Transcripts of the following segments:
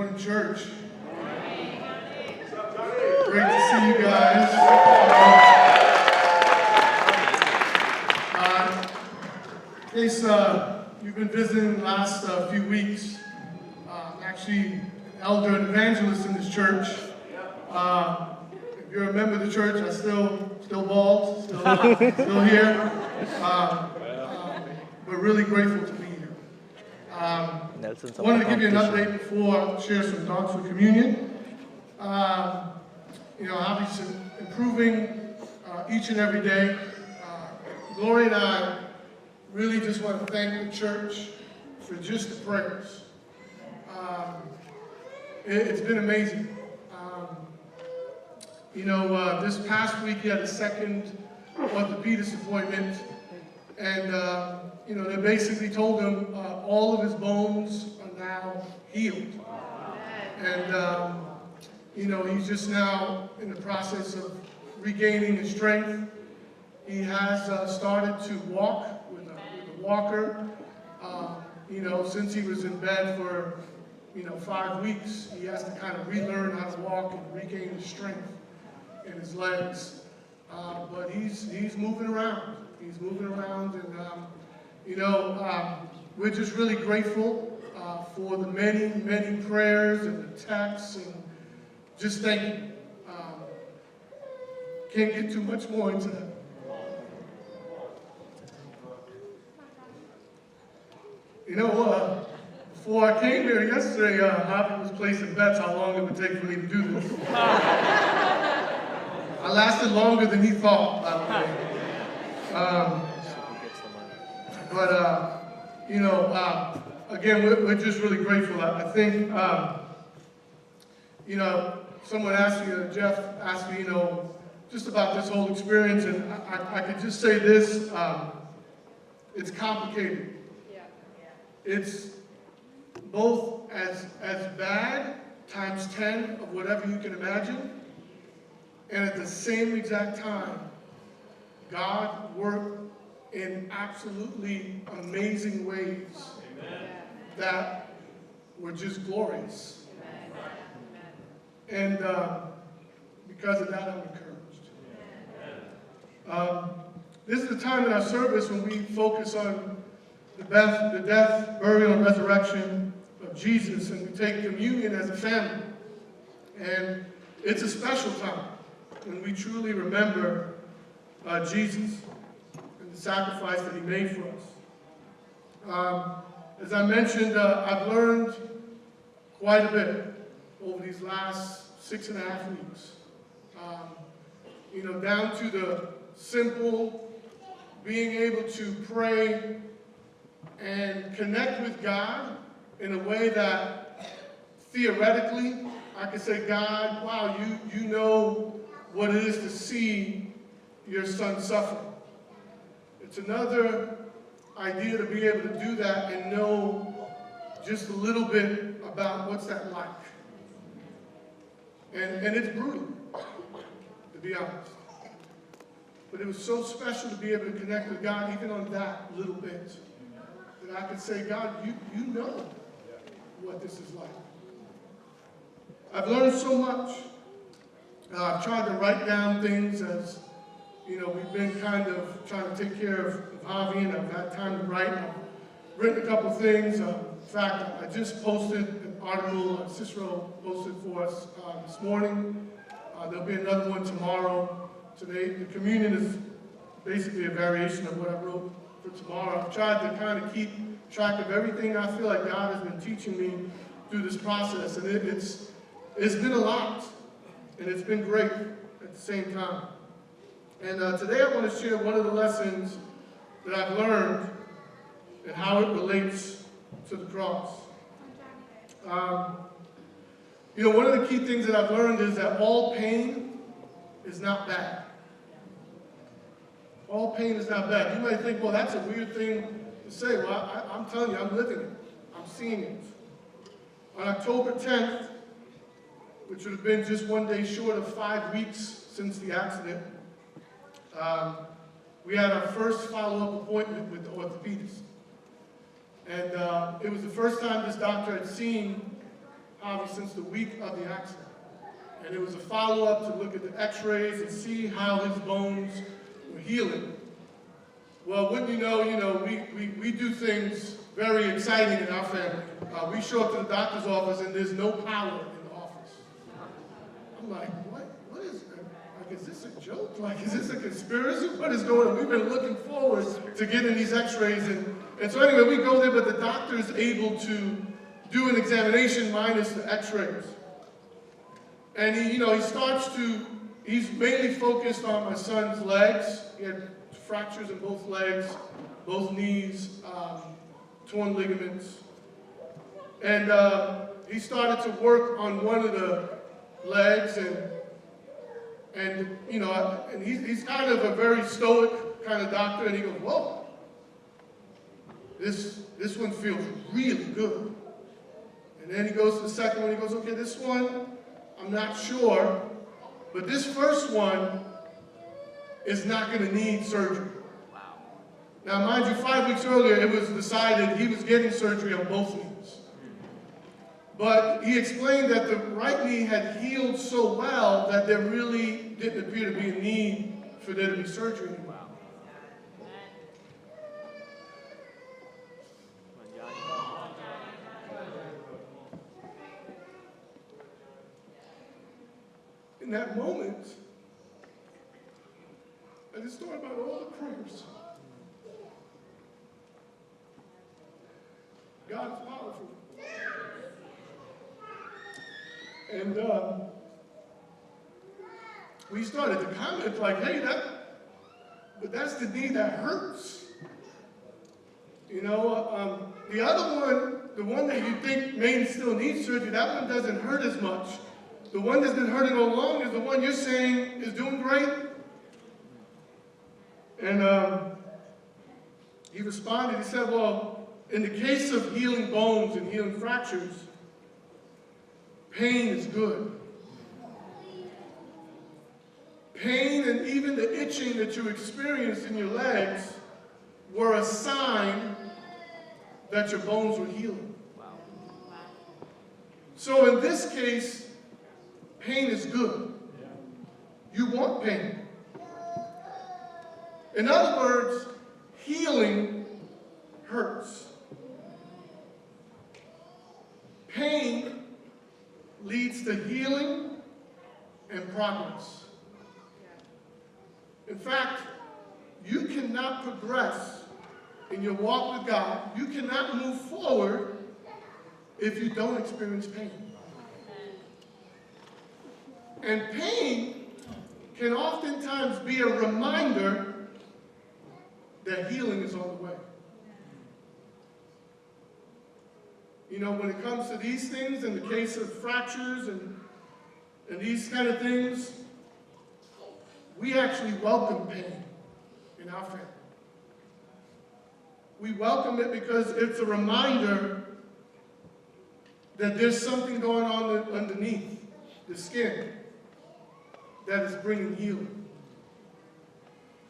Morning, church. Great to see you guys. In case you've been visiting the last few weeks, I'm actually an elder and evangelist in this church. If you're a member of the church, I'm still bald, still here. But really grateful to be here. I wanted to give you an update before I share some thoughts with communion. Obviously improving each and every day. Gloria and I really just want to thank the church for just the prayers. It's been amazing. This past week he had a second orthopedist appointment, and they basically told him all of his bones are now healed. And he's just now in the process of regaining his strength. He has started to walk with a walker. Since he was in bed for 5 weeks, he has to kind of relearn how to walk and regain his strength in his legs. But he's moving around. He's moving around, and we're just really grateful for the many prayers and the texts, and just thank you. Can't get too much more into that. Before I came here yesterday, Javi was placing bets how long it would take for me to do this. I lasted longer than he thought, by the way. Again, we're just really grateful. I think, someone asked me, Jeff asked me, just about this whole experience, and I could just say this, it's complicated. It's both as bad, times 10 of whatever you can imagine, and at the same exact time, God worked in absolutely amazing ways. Amen. That were just glorious. Amen. And because of that, I'm encouraged. This is the time in our service when we focus on the death, burial, and resurrection of Jesus, and we take communion as a family. And it's a special time when we truly remember Jesus and the sacrifice that he made for us. As I mentioned, I've learned quite a bit over these last 6.5 weeks. Down to the simple being able to pray and connect with God in a way that theoretically I could say, God, wow, you know what it is to see your son suffer. It's another idea to be able to do that and know just a little bit about what's that like. And it's brutal, to be honest. But it was so special to be able to connect with God even on that little bit. That I could say, God, you know what this is like. I've learned so much. I've tried to write down things as, we've been kind of trying to take care of Javi, and I've had time to write. I've written a couple things. In fact, I just posted an article Cicero posted for us this morning. There'll be another one tomorrow. Today, the communion is basically a variation of what I wrote for tomorrow. I've tried to kind of keep track of everything I feel like God has been teaching me through this process, and it's been a lot, and it's been great at the same time. And today I want to share one of the lessons that I've learned and how it relates to the cross. One of the key things that I've learned is that all pain is not bad. All pain is not bad. You might think, well, that's a weird thing to say. Well, I'm telling you, I'm living it. I'm seeing it. On October 10th, which would have been just one day short of 5 weeks since the accident, we had our first follow-up appointment with the orthopedist. And it was the first time this doctor had seen Javi since the week of the accident. And it was a follow-up to look at the x-rays and see how his bones were healing. Well, wouldn't you know, we do things very exciting in our family. We show up to the doctor's office and there's no power in the office. I'm like, what is that? Like, is this a joke? Like, is this a conspiracy? What is going on? We've been looking forward to getting these x-rays. And so anyway, we go there, but the doctor is able to do an examination minus the x-rays. And he's mainly focused on my son's legs. He had fractures in both legs, both knees, torn ligaments. And he started to work on one of the legs, and he's kind of a very stoic kind of doctor, and he goes, whoa, this one feels really good. And then he goes to the second one, he goes, okay, this one, I'm not sure, but this first one is not going to need surgery. Wow. Now, mind you, 5 weeks earlier, it was decided he was getting surgery on both knees. But he explained that the right knee had healed so well that there really didn't appear to be a need for there to be surgery anymore. In that moment, I just thought about all the prayers. God is powerful. And we started to comment like, hey, but that's the knee that hurts. The other one, the one that you think may still need surgery, that one doesn't hurt as much. The one that's been hurting all along is the one you're saying is doing great. And he responded, he said, well, in the case of healing bones and healing fractures, pain is good. Pain and even the itching that you experienced in your legs were a sign that your bones were healing. So in this case, pain is good. You want pain. In other words, healing hurts. Pain leads to healing and progress. In fact, you cannot progress in your walk with God. You cannot move forward if you don't experience pain. And pain can oftentimes be a reminder that healing is on the way. When it comes to these things, in the case of fractures and these kind of things, we actually welcome pain in our family. We welcome it because it's a reminder that there's something going on underneath the skin that is bringing healing.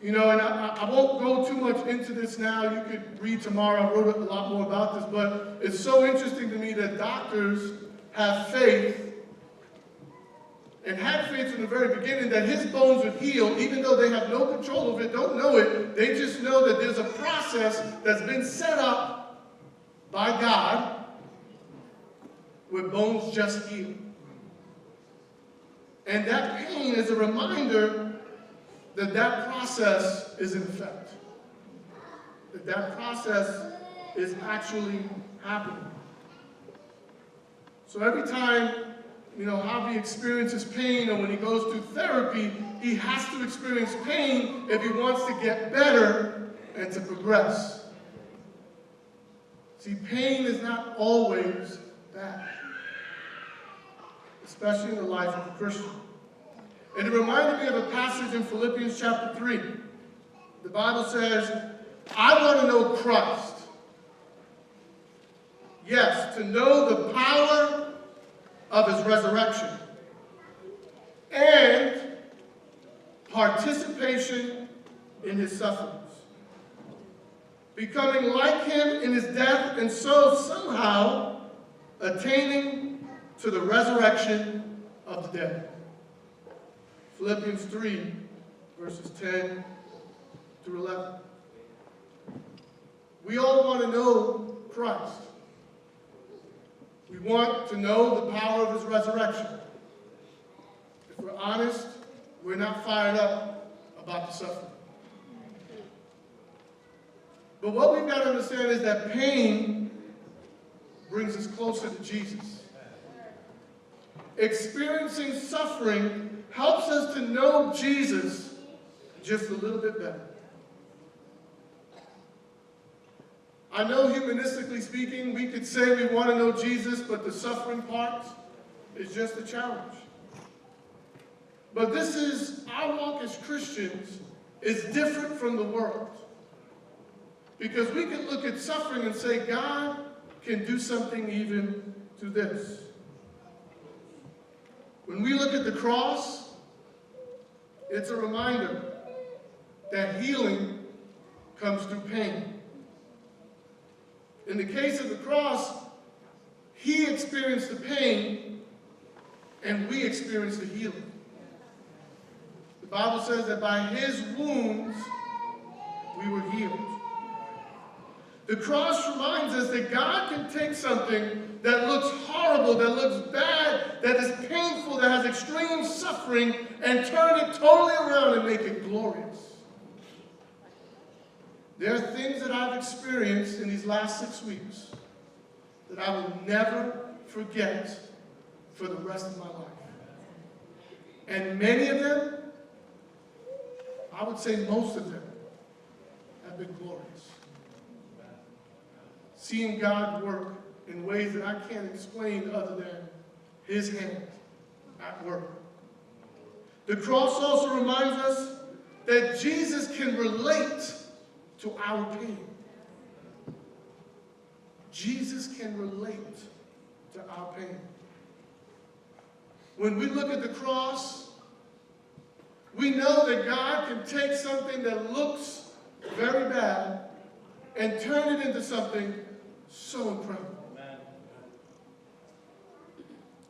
And I won't go too much into this now. You could read tomorrow. I wrote a lot more about this, but it's so interesting to me that doctors have faith and had faith from the very beginning that his bones would heal, even though they have no control of it, don't know it. They just know that there's a process that's been set up by God where bones just heal. And that pain is a reminder that process is in effect. That process is actually happening. So every time, Javi experiences pain, or when he goes through therapy, he has to experience pain if he wants to get better and to progress. See, pain is not always bad, especially in the life of a Christian. And it reminded me of a passage in Philippians chapter 3. The Bible says, I want to know Christ. Yes, to know the power of his resurrection and participation in his sufferings, becoming like him in his death, and so somehow attaining to the resurrection of the dead. Philippians 3, verses 10 through 11. We all want to know Christ. We want to know the power of his resurrection. If we're honest, we're not fired up about the suffering. But what we've got to understand is that pain brings us closer to Jesus. Experiencing suffering helps us to know Jesus just a little bit better. I know humanistically speaking, we could say we want to know Jesus, but the suffering part is just a challenge. But this is, our walk as Christians is different from the world. Because we can look at suffering and say, God can do something even through this. When we look at the cross, it's a reminder that healing comes through pain. In the case of the cross, he experienced the pain and we experienced the healing. The Bible says that by his wounds we were healed. The cross reminds us that God can take something that looks horrible, that looks bad, that is painful, that has extreme suffering, and turn it totally around and make it glorious. There are things that I've experienced in these last 6 weeks that I will never forget for the rest of my life. And many of them, I would say most of them, have been glorious. Seeing God work in ways that I can't explain other than his hand at work. The cross also reminds us that Jesus can relate to our pain. Jesus can relate to our pain. When we look at the cross, we know that God can take something that looks very bad and turn it into something so incredible. Amen.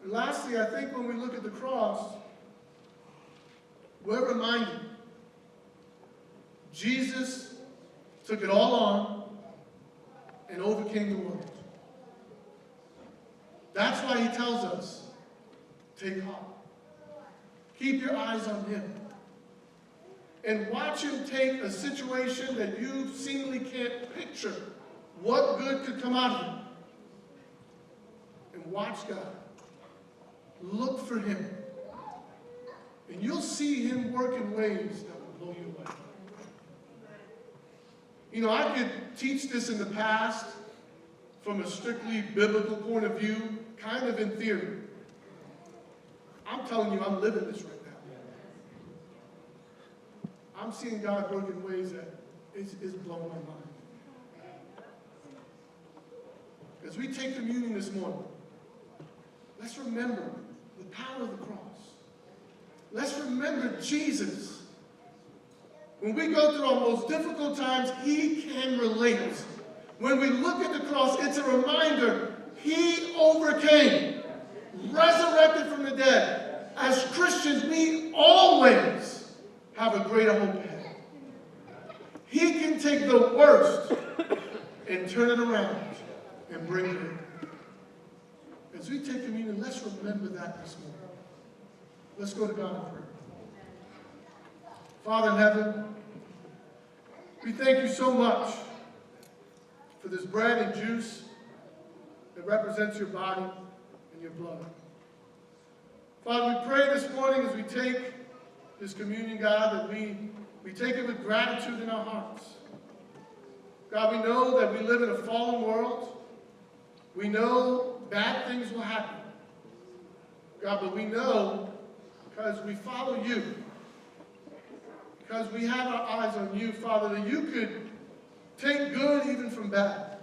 And lastly, I think when we look at the cross, we're reminded Jesus took it all on and overcame the world. That's why he tells us, take heart. Keep your eyes on him. And watch him take a situation that you seemingly can't picture what good could come out of it. And watch God. Look for him. And you'll see him work in ways that will blow you away. You know, I could teach this in the past from a strictly biblical point of view, kind of in theory. I'm telling you, I'm living this right now. I'm seeing God work in ways that is blowing my mind. As we take communion this morning, let's remember the power of the cross. Let's remember Jesus. When we go through our most difficult times, he can relate. When we look at the cross, it's a reminder he overcame, resurrected from the dead. As Christians, we always have a greater hope ahead. He can take the worst and turn it around and bring it in. As we take communion, let's remember that this morning. Let's go to God in prayer. Father in heaven, we thank you so much for this bread and juice that represents your body and your blood. Father, we pray this morning as we take this communion, God, that we take it with gratitude in our hearts. God, we know that we live in a fallen world. We know bad things will happen. God, but we know because we follow you, because we have our eyes on you, Father, that you could take good even from bad.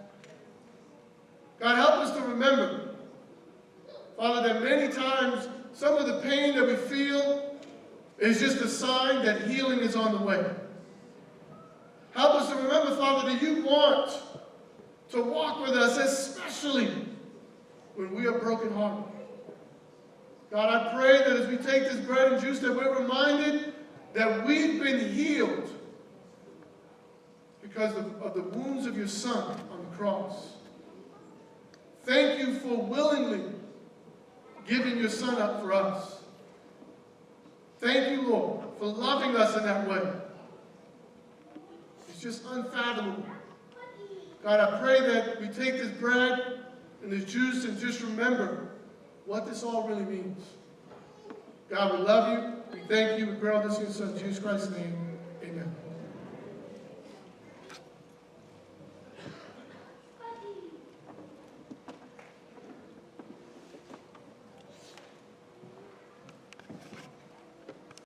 God, help us to remember, Father, that many times some of the pain that we feel is just a sign that healing is on the way. Help us to remember, Father, that you want to walk with us, especially when we are brokenhearted. God, I pray that as we take this bread and juice, that we're reminded that we've been healed because of the wounds of your Son on the cross. Thank you for willingly giving your Son up for us. Thank you, Lord, for loving us in that way. It's just unfathomable. God, I pray that we take this bread and this juice and just remember what this all really means. God, we love you. We thank you. We pray all this in your Son, Jesus Christ's name. Amen.